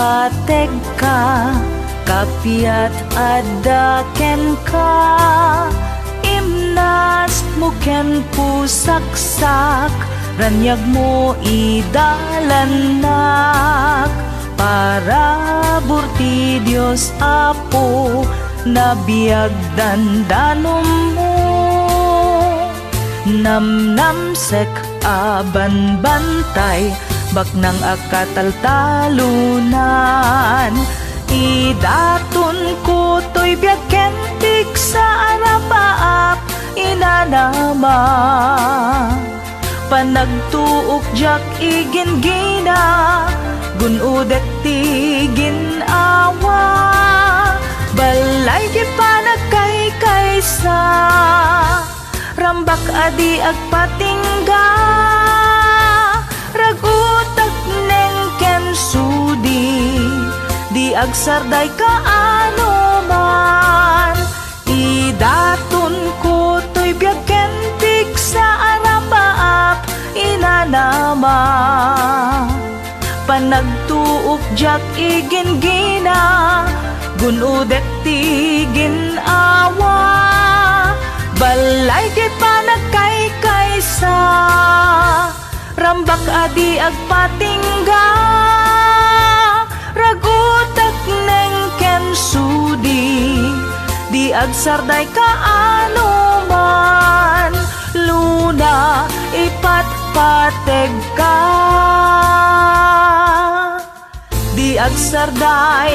pateg ka, kapiat adaken ka. Imnas mo ken pusaksak, ranyag mo idalanak. Para burti Diyos Apo, nabiyag dandanom mo. Namnamsek aban bantay, baknang akataltalunan. Idaton ko to'y biyagken tik sa arapaap inanama. Panagtuok jak igin-gina, gunudet ti ginawa. Balay di panagkay-kaysa, rambak adi agpatingga. Ragutak neng ken sudi, di agsarday kaano man. Idaton ko to'y biyagken tik sa arapaap inanama. Panagtuok jak igin-gina, gunudet ti ginawa. Balay di panagkay-kaysa, rambak adi agpatingga. Ragutak neng ken sudi, di agsarday kaano man. Luna ipatpateg ka, di agsarday